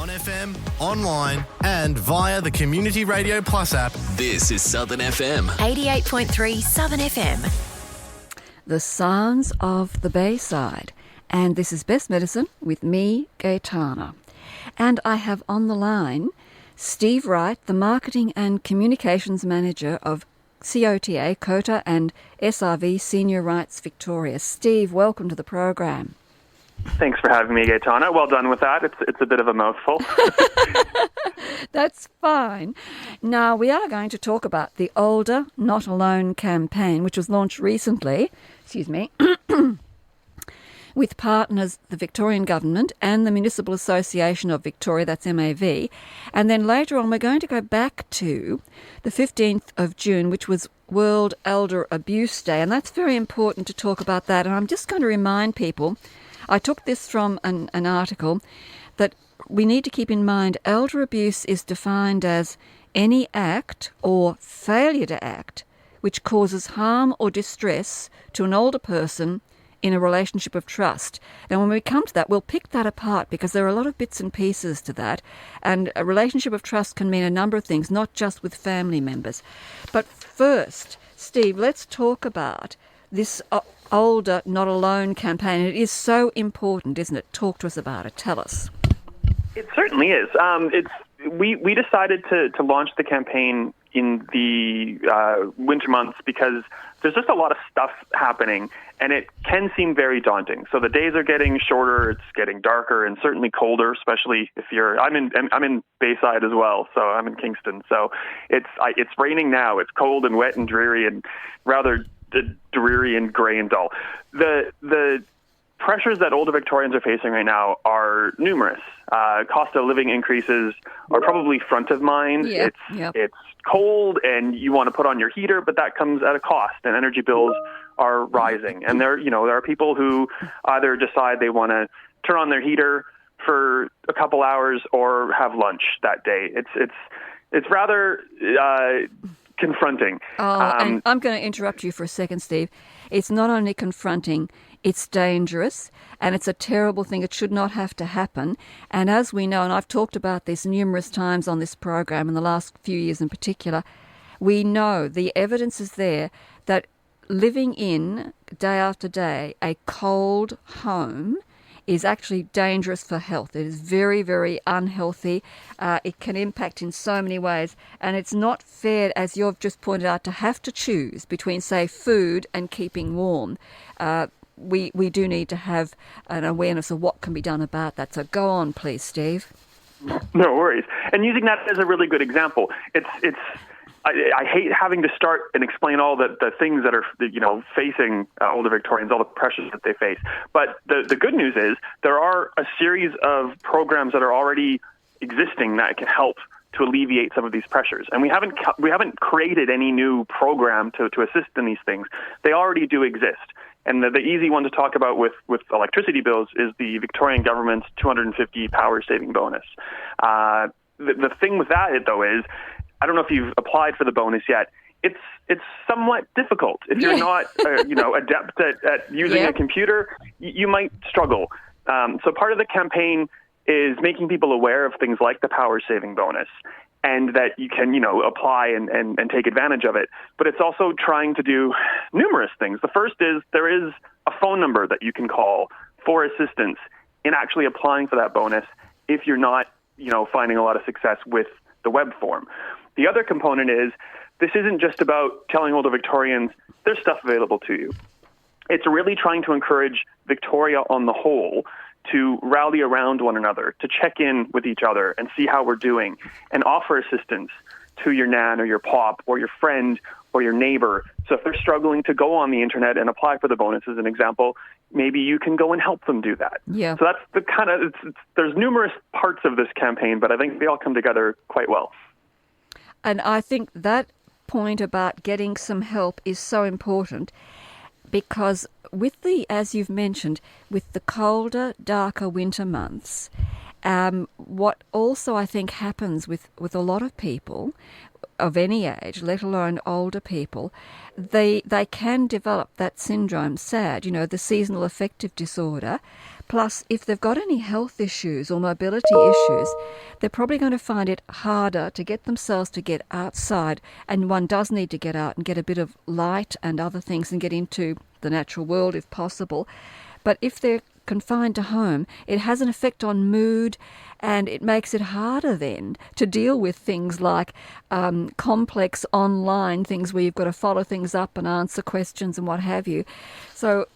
On FM, online, and via the Community Radio Plus app. This is Southern FM. 88.3 Southern FM. The sounds of the Bayside. And this is Best Medicine with me, Gaytana. And I have on the line Steve Wright, the Marketing and Communications Manager of COTA and SRV Senior Rights Victoria. Steve, welcome to the program. Thanks for having me, Gaytana. Well done with that. It's a bit of a mouthful. That's fine. Now, we are going to talk about the Older Not Alone campaign, which was launched recently, with partners the Victorian Government and the Municipal Association of Victoria, that's MAV. And then later on, we're going to go back to the 15th of June, which was World Elder Abuse Day. And that's very important to talk about that. And I'm just going to remind people, I took this from an article, that we need to keep in mind elder abuse is defined as any act or failure to act which causes harm or distress to an older person in a relationship of trust. Now, when we come to that, we'll pick that apart because there are a lot of bits and pieces to that. And a relationship of trust can mean a number of things, not just with family members. But first, Steve, let's talk about this Older Not Alone campaign. It is so important, isn't it? Talk to us about it. Tell us. It certainly is. We decided to launch the campaign in the winter months because there's just a lot of stuff happening, and it can seem very daunting. So the days are getting shorter, it's getting darker, and certainly colder, especially if you're. I'm in Bayside as well, so I'm in Kingston. So it's raining now. It's cold and wet and dreary and rather dreary and grey and dull. The pressures that older Victorians are facing right now are numerous. Cost of living increases are probably front of mind. Yep. It's cold and you want to put on your heater, but that comes at a cost, and energy bills are rising. And there are people who either decide they want to turn on their heater for a couple hours or have lunch that day. It's rather confronting. And I'm going to interrupt you for a second, Steve. It's not only confronting, it's dangerous, and it's a terrible thing. It should not have to happen. And as we know, and I've talked about this numerous times on this program in the last few years in particular, we know the evidence is there that living in, day after day, a cold home is actually dangerous for health. It is very, very unhealthy. It can impact in so many ways. And it's not fair, as you've just pointed out, to have to choose between, say, food and keeping warm. We do need to have an awareness of what can be done about that. So go on, please, Steve. No worries. And using that as a really good example, I hate having to start and explain all the things that are, facing older Victorians, all the pressures that they face. But the good news is there are a series of programs that are already existing that can help to alleviate some of these pressures. And we haven't created any new program to assist in these things. They already do exist. And the easy one to talk about with electricity bills is the Victorian government's 250 power saving bonus. The thing with that, though, is I don't know if you've applied for the bonus yet. It's somewhat difficult. If you're not adept at using a computer, you might struggle. So part of the campaign is making people aware of things like the power saving bonus, and that you can, apply and take advantage of it. But it's also trying to do numerous things. The first is there is a phone number that you can call for assistance in actually applying for that bonus if you're not, finding a lot of success with the web form. The other component is this isn't just about telling older Victorians there's stuff available to you. It's really trying to encourage Victoria on the whole to rally around one another, to check in with each other and see how we're doing, and offer assistance to your nan or your pop or your friend or your neighbor. So if they're struggling to go on the internet and apply for the bonus, as an example, maybe you can go and help them do that. Yeah. So that's the kind of, there's numerous parts of this campaign, but I think they all come together quite well. And I think that point about getting some help is so important because with as you've mentioned, with the colder, darker winter months, what also I think happens with a lot of people, of any age, let alone older people, they can develop that syndrome, SAD, the seasonal affective disorder. Plus, if they've got any health issues or mobility issues, they're probably going to find it harder to get themselves to get outside, and one does need to get out and get a bit of light and other things and get into the natural world if possible. But if they're confined to home, it has an effect on mood, and it makes it harder then to deal with things like complex online things where you've got to follow things up and answer questions and what have you. So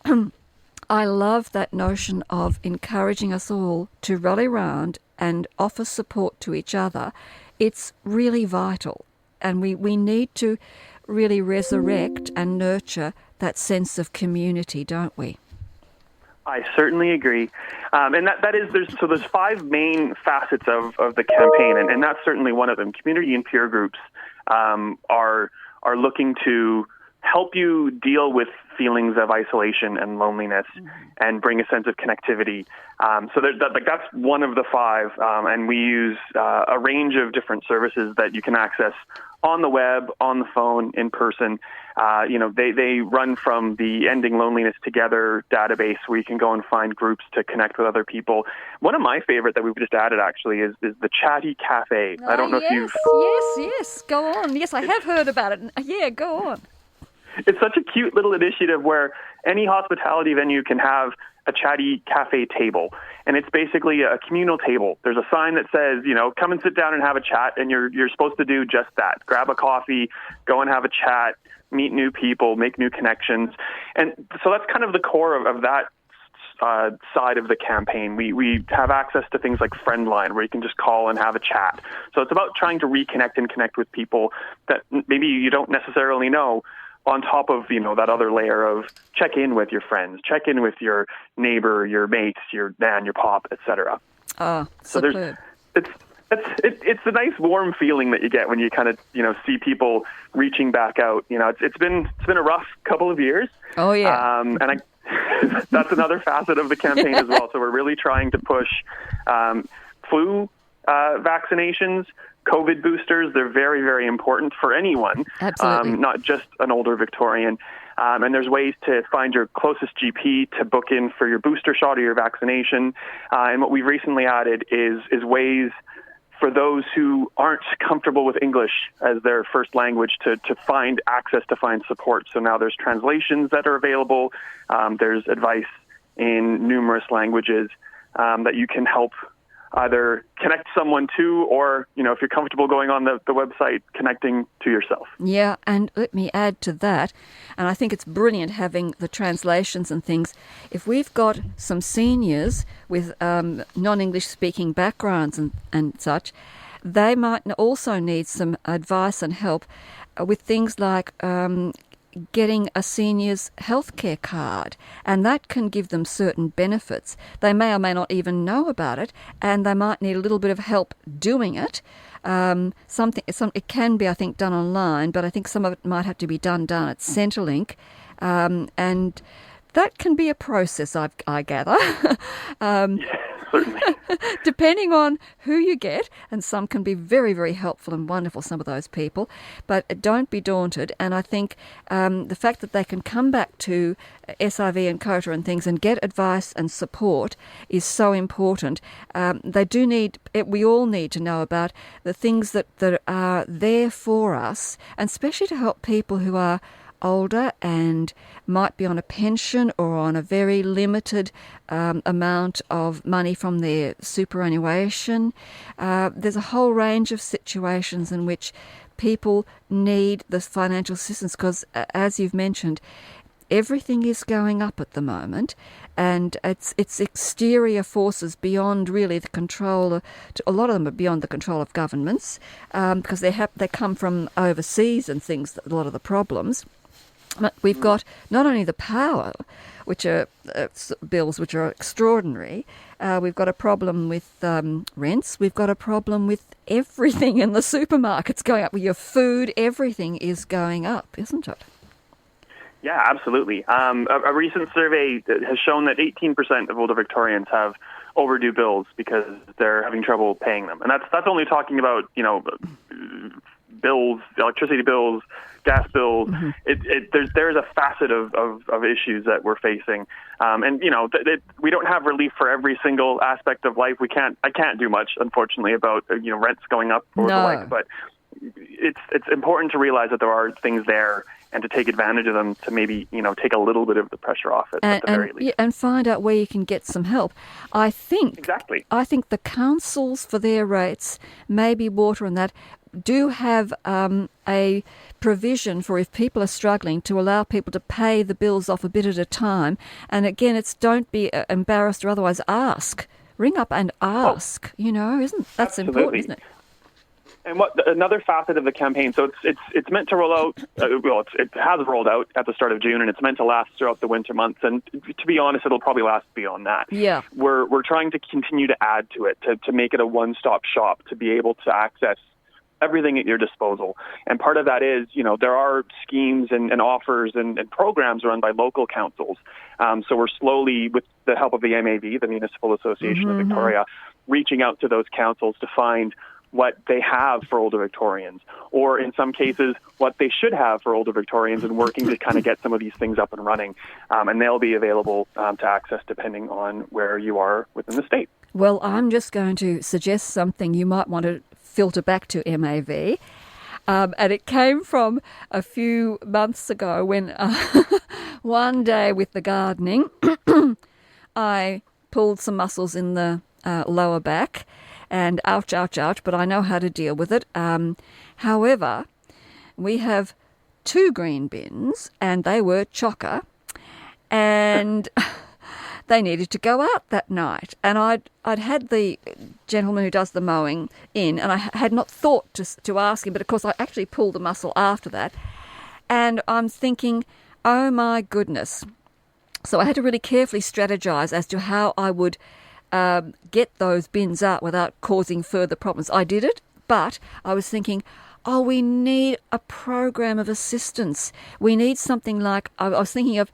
I love that notion of encouraging us all to rally round and offer support to each other. It's really vital, and we need to really resurrect and nurture that sense of community, don't we? I certainly agree. And there's 5 main facets of the campaign, and that's certainly one of them. Community and peer groups are looking to help you deal with feelings of isolation and loneliness and bring a sense of connectivity. So that's one of the 5, and we use a range of different services that you can access on the web, on the phone, in person. They run from the Ending Loneliness Together database where you can go and find groups to connect with other people. One of my favorite that we've just added actually is the Chatty Cafe. I don't know if you've... Yes, go on. Yes, I have heard about it. Yeah, go on. It's such a cute little initiative where any hospitality venue can have a Chatty Cafe table. And it's basically a communal table. There's a sign that says, come and sit down and have a chat. And you're supposed to do just that. Grab a coffee, go and have a chat, meet new people, make new connections. And so that's kind of the core of that side of the campaign. We have access to things like Friendline, where you can just call and have a chat. So it's about trying to reconnect and connect with people that maybe you don't necessarily know, on top of, that other layer of check in with your friends, check in with your neighbor, your mates, your nan, your pop, etc. Oh, so superb. It's a nice warm feeling that you get when you kind of, see people reaching back out. It's been a rough couple of years. Oh, yeah. And that's another facet of the campaign as well. So we're really trying to push flu vaccinations, COVID boosters. They're very, very important for anyone, not just an older Victorian. And there's ways to find your closest GP to book in for your booster shot or your vaccination. And what we've recently added is ways for those who aren't comfortable with English as their first language to find access, to find support. So now there's translations that are available. There's advice in numerous languages that you can help either connect someone to, or, if you're comfortable going on the website, connecting to yourself. Yeah, and let me add to that, and I think it's brilliant having the translations and things. If we've got some seniors with non-English speaking backgrounds and such, they might also need some advice and help with things like getting a senior's healthcare card, and that can give them certain benefits. They may or may not even know about it, and they might need a little bit of help doing it. It can be, I think, done online, but I think some of it might have to be done at Centrelink, and that can be a process, I gather. Certainly. Depending on who you get, and some can be very, very helpful and wonderful, some of those people, but don't be daunted. And I think the fact that they can come back to SIV and COTA and things and get advice and support is so important. We all need to know about the things that are there for us, and especially to help people who are older and might be on a pension or on a very limited amount of money from their superannuation. There's a whole range of situations in which people need this financial assistance because, as you've mentioned, everything is going up at the moment, and it's exterior forces beyond really the control. A lot of them are beyond the control of governments because they come from overseas and things. A lot of the problems. We've got not only the power, which are bills which are extraordinary. We've got a problem with rents. We've got a problem with everything in the supermarkets going up. With your food, everything is going up, isn't it? Yeah, absolutely. A recent survey has shown that 18% of older Victorians have overdue bills because they're having trouble paying them, and that's only talking about bills, electricity bills, gas bills. There's a facet of issues that we're facing, and we don't have relief for every single aspect of life. I can't do much, unfortunately, about rents going up or the like. But it's important to realize that there are things there and to take advantage of them to maybe take a little bit of the pressure off it at the very least. And find out where you can get some help. I think the councils for their rates, maybe water and that, do have a provision for if people are struggling to allow people to pay the bills off a bit at a time. And again, it's don't be embarrassed or otherwise ask. Ring up and ask. That's important, isn't it? And another facet of the campaign, so it's meant to roll out, it has rolled out at the start of June, and it's meant to last throughout the winter months. And to be honest, it'll probably last beyond that. Yeah. We're trying to continue to add to it, to make it a one-stop shop, to be able to access everything at your disposal. And part of that is, there are schemes and offers and programs run by local councils. So we're slowly, with the help of the MAV, the Municipal Association of Victoria, reaching out to those councils to find what they have for older Victorians, or in some cases, what they should have for older Victorians, and working to kind of get some of these things up and running. And they'll be available to access depending on where you are within the state. Well, I'm just going to suggest something you might want to filter back to MAV. And it came from a few months ago when one day with the gardening, I pulled some muscles in the lower back, and ouch, ouch, ouch, but I know how to deal with it. However, we have 2 green bins, and they were chocker, and they needed to go out that night. And I'd had the gentleman who does the mowing in, and I had not thought to ask him, but of course I actually pulled the muscle after that. And I'm thinking, oh my goodness. So I had to really carefully strategize as to how I would get those bins out without causing further problems. I did it, but I was thinking, we need a program of assistance. We need something like, I was thinking of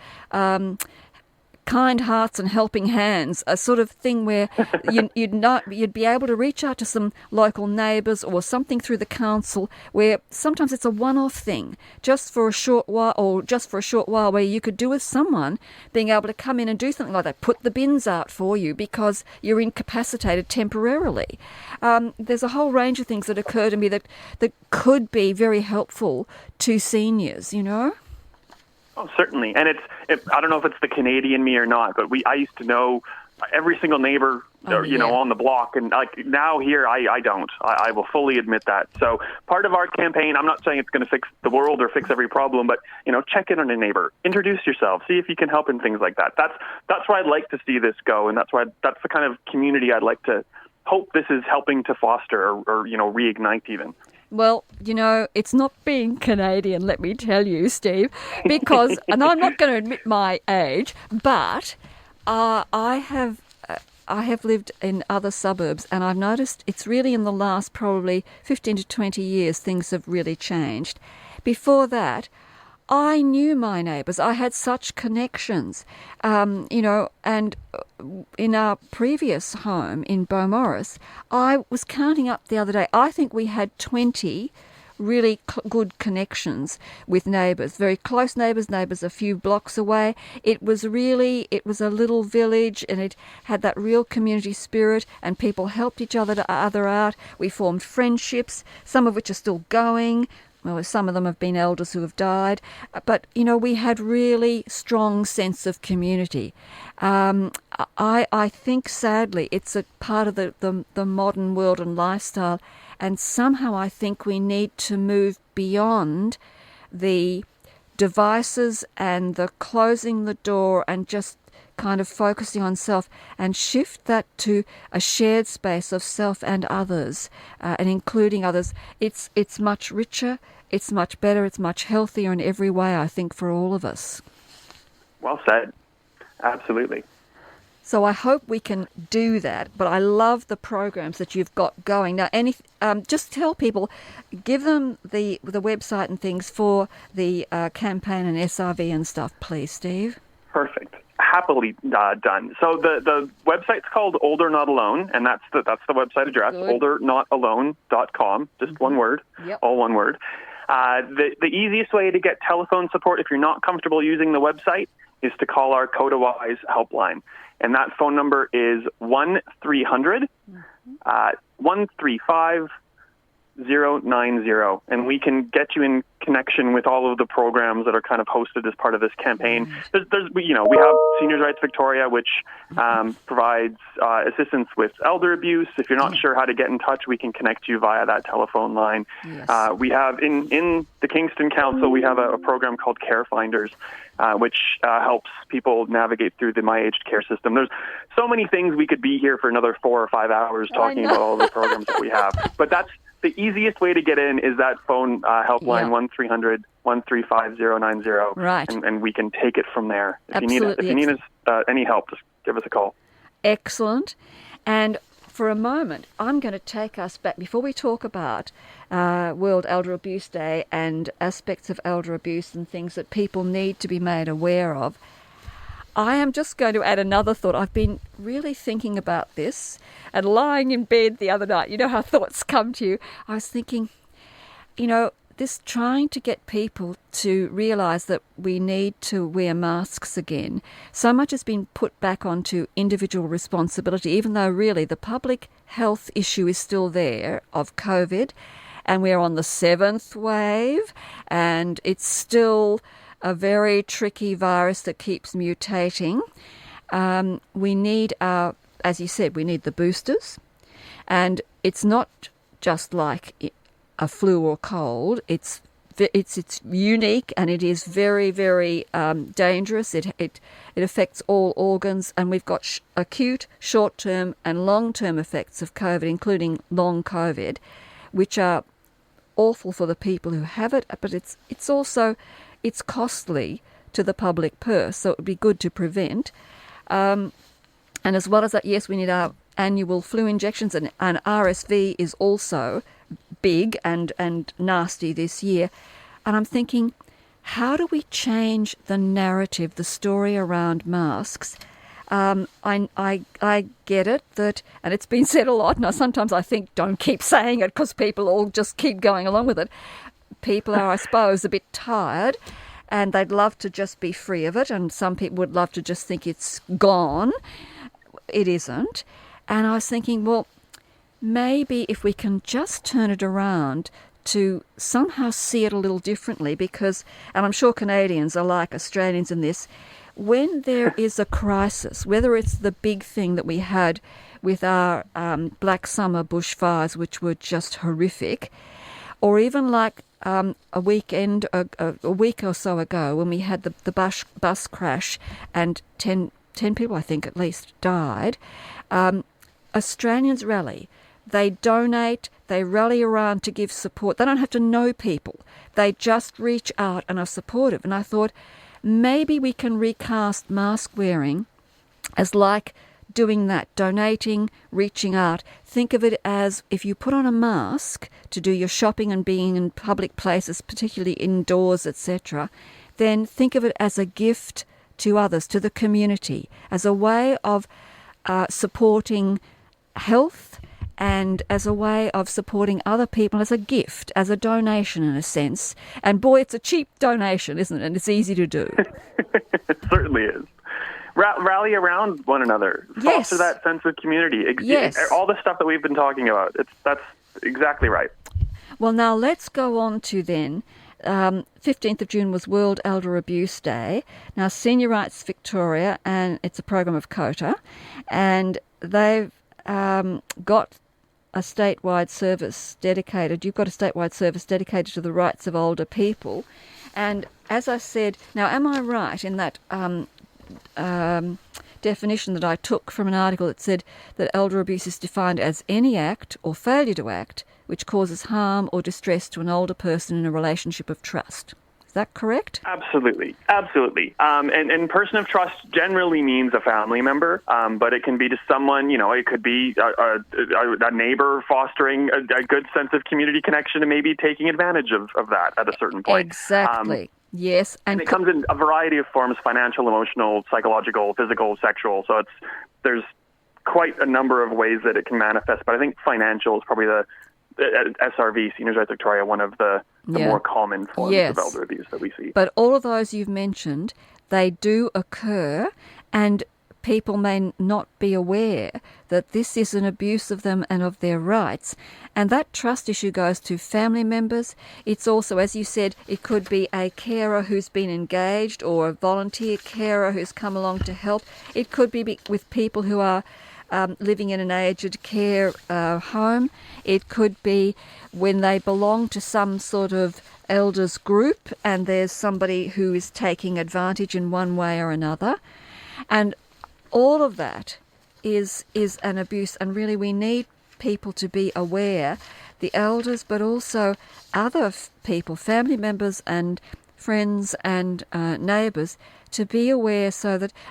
Kind Hearts and Helping Hands, a sort of thing where you'd be able to reach out to some local neighbours or something through the council, where sometimes it's a one-off thing, just for a short while, where you could do with someone being able to come in and do something like that, put the bins out for you because you're incapacitated temporarily. There's a whole range of things that occur to me that could be very helpful to seniors, Oh, certainly. And I don't know if it's the Canadian me or not, but I used to know every single neighbor, on the block. And now here, I don't. I will fully admit that. So part of our campaign, I'm not saying it's going to fix the world or fix every problem, but, check in on a neighbor, introduce yourself, see if you can help in things like that. That's where I'd like to see this go. And that's the kind of community I'd like to hope this is helping to foster or reignite even. Well, it's not being Canadian, let me tell you, Steve, because, and I'm not going to admit my age, but I have lived in other suburbs, and I've noticed it's really in the last probably 15 to 20 years things have really changed. Before that, I knew my neighbours. I had such connections, and in our previous home in Beaumaris, I was counting up the other day, I think we had 20 really good connections with neighbours, very close neighbours a few blocks away. It was a little village, and it had that real community spirit, and people helped each other out. We formed friendships, some of which are still going. Well, some of them have been elders who have died, but we had really strong sense of community. I think sadly it's a part of the modern world and lifestyle, and somehow I think we need to move beyond the devices and the closing the door and just kind of focusing on self, and shift that to a shared space of self and others, and including others. It's much richer, it's much better, it's much healthier in every way, I think, for all of us. Well said. Absolutely. So I hope we can do that, but I love the programs that you've got going. Now, just tell people, give them the website and things for the campaign and SRV and stuff, please, Steve. Perfect. happily done. So the website's called Older Not Alone, and that's the website address, oldernotalone.com, just one word, all one word. The easiest way to get telephone support if you're not comfortable using the website is to call our COTA Wise helpline. And that phone number is 1-300-135-090. And we can get you in connection with all of the programs that are kind of hosted as part of this campaign. We have Seniors Rights Victoria, which provides assistance with elder abuse. If you're not sure how to get in touch, we can connect you via that telephone line. Yes. We have in the Kingston Council, we have a program called Care Finders, which helps people navigate through the My Aged Care system. There's so many things. We could be here for another 4 or 5 hours talking about all the programs that we have. But that's the easiest way to get in is that phone helpline, 1-300-135-090. Right. And we can take it from there. If Absolutely. you need any help, just give us a call. Excellent. And for a moment, I'm going to take us back, before we talk about World Elder Abuse Day and aspects of elder abuse and things that people need to be made aware of. I am just going to add another thought. I've been really thinking about this and lying in bed the other night. You know how thoughts come to you. I was thinking, this trying to get people to realise that we need to wear masks again. So much has been put back onto individual responsibility, even though really the public health issue is still there of COVID, and we're on the 7th wave, and it's still a very tricky virus that keeps mutating. We need as you said, we need the boosters, and it's not just like a flu or cold. It's unique, and it is very, very dangerous. It affects all organs, and we've got acute, short-term and long-term effects of COVID, including long COVID, which are awful for the people who have it, but it's also costly to the public purse, so it would be good to prevent. And as well as that, yes, we need our annual flu injections, and RSV is also big and nasty this year. And I'm thinking, how do we change the narrative, the story around masks? I get it that, and it's been said a lot, and sometimes I think don't keep saying it because people all just keep going along with it. People are, I suppose, a bit tired, and they'd love to just be free of it, and some people would love to just think it's gone. It isn't. And I was thinking, well, maybe if we can just turn it around to somehow see it a little differently, because, and I'm sure Canadians are like Australians in this, when there is a crisis, whether it's the big thing that we had with our Black Summer bushfires, which were just horrific, or even like a week or so ago when we had the bus crash and 10 people, I think at least, died, Australians rally. They donate, they rally around to give support. They don't have to know people. They just reach out and are supportive. And I thought, maybe we can recast mask wearing as like doing that, donating, reaching out. Think of it as if you put on a mask to do your shopping and being in public places, particularly indoors, etc., then think of it as a gift to others, to the community, as a way of supporting health and as a way of supporting other people, as a gift, as a donation in a sense. And boy, it's a cheap donation, isn't it? And it's easy to do. It certainly is. Rally around one another. Yes. Foster that sense of community. Yes. All the stuff that we've been talking about. That's exactly right. Well, now let's go on to then. 15th of June was World Elder Abuse Day. Now, Senior Rights Victoria, and it's a program of COTA, and they've got a statewide service dedicated. You've got a statewide service dedicated to the rights of older people. And as I said, now, am I right in that definition that I took from an article that said that elder abuse is defined as any act or failure to act which causes harm or distress to an older person in a relationship of trust? Is that correct? Absolutely. And person of trust generally means a family member, but it can be to someone, it could be a neighbor fostering a good sense of community connection and maybe taking advantage of that at a certain point. Exactly. Yes. And it comes in a variety of forms: financial, emotional, psychological, physical, sexual. So there's quite a number of ways that it can manifest. But I think financial is probably the SRV, Seniors Rights Victoria, one of the more common forms of elder abuse that we see. But all of those you've mentioned, they do occur, and people may not be aware that this is an abuse of them and of their rights. And that trust issue goes to family members. It's also, as you said, it could be a carer who's been engaged or a volunteer carer who's come along to help. It could be with people who are living in an aged care home. It could be when they belong to some sort of elders group and there's somebody who is taking advantage in one way or another. And all of that is an abuse, and really we need people to be aware, the elders, but also other people, family members and friends and neighbours, to be aware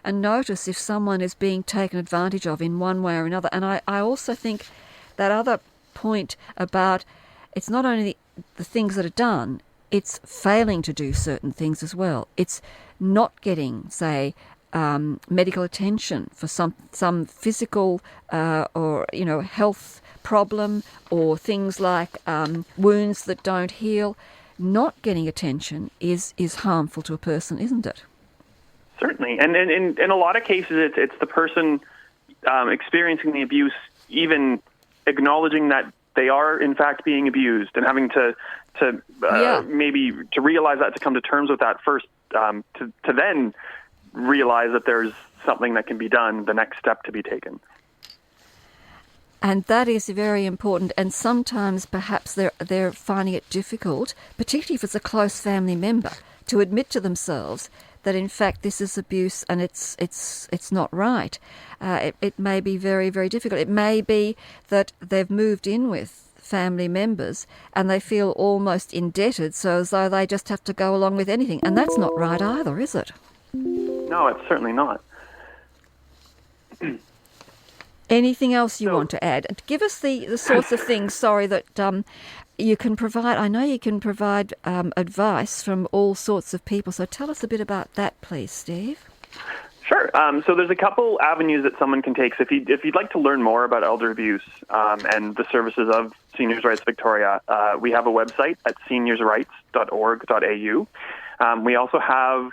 and notice if someone is being taken advantage of in one way or another. And I also think that other point about it's not only the things that are done, it's failing to do certain things as well. It's not getting, say, medical attention for some physical or health problem, or things like wounds that don't heal. Not getting attention is harmful to a person, isn't it? Certainly, and in a lot of cases, it's the person experiencing the abuse even acknowledging that they are in fact being abused, and having to maybe to realize that, to come to terms with that first, to then realize that there's something that can be done, the next step to be taken. And that is very important. And sometimes perhaps they're finding it difficult, particularly if it's a close family member, to admit to themselves that in fact this is abuse and it's not right. It may be very, very difficult. It may be that they've moved in with family members and they feel almost indebted, so as though they just have to go along with anything. And that's not right either, is it? No, it's certainly not. Anything else you want to add? Give us the sorts of things, that you can provide. I know you can provide advice from all sorts of people, so tell us a bit about that, please, Steve. Sure. So there's a couple avenues that someone can take. So if you'd like to learn more about elder abuse and the services of Seniors Rights Victoria, we have a website at seniorsrights.org.au. We also have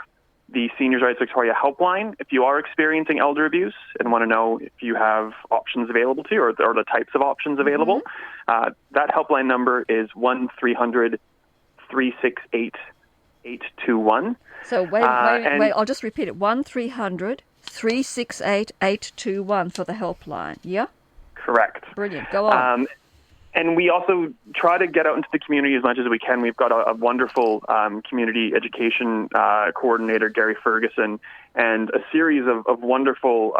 the Seniors Rights Victoria Helpline. If you are experiencing elder abuse and want to know if you have options available to you, or the types of options available, that helpline number is 1-300-368-821. So wait, I'll just repeat it. 1-300-368-821 for the helpline, yeah? Correct. Brilliant. Go on. And we also try to get out into the community as much as we can. We've got a wonderful community education coordinator, Gary Ferguson, and a series of wonderful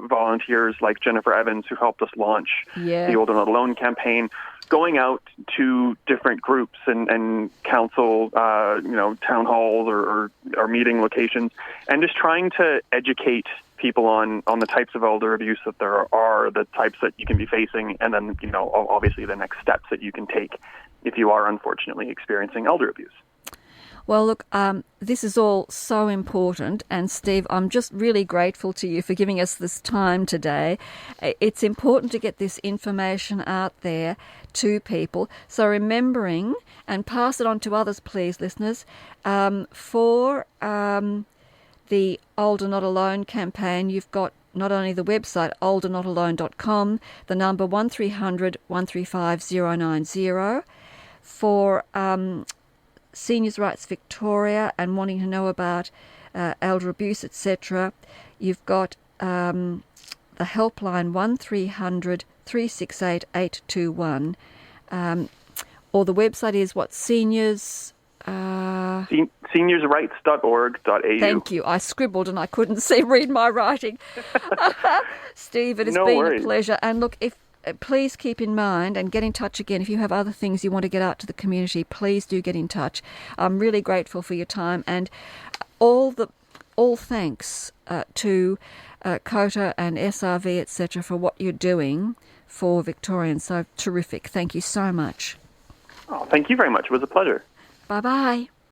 volunteers like Jennifer Evans, who helped us launch the Older Not Alone campaign, going out to different groups and council, town halls or meeting locations, and just trying to educate people on the types of elder abuse that there are, the types that you can be facing, and then, obviously the next steps that you can take if you are unfortunately experiencing elder abuse. Well, look, this is all so important, and Steve, I'm just really grateful to you for giving us this time today. It's important to get this information out there to people. So remembering, and pass it on to others, please, listeners, for the Older Not Alone campaign, you've got not only the website oldernotalone.com, the number 1300 135 090. For Seniors Rights Victoria and wanting to know about elder abuse, etc., you've got the helpline 1300 368 821, or the website is what, seniorsrights.org.au. Thank you. I scribbled and I couldn't read my writing. Steve, it has been a pleasure. And look, please keep in mind and get in touch again. If you have other things you want to get out to the community, please do get in touch. I'm really grateful for your time, and all thanks to COTA and SRV, etc., for what you're doing for Victorians. So terrific. Thank you so much. Oh, thank you very much. It was a pleasure. Bye-bye.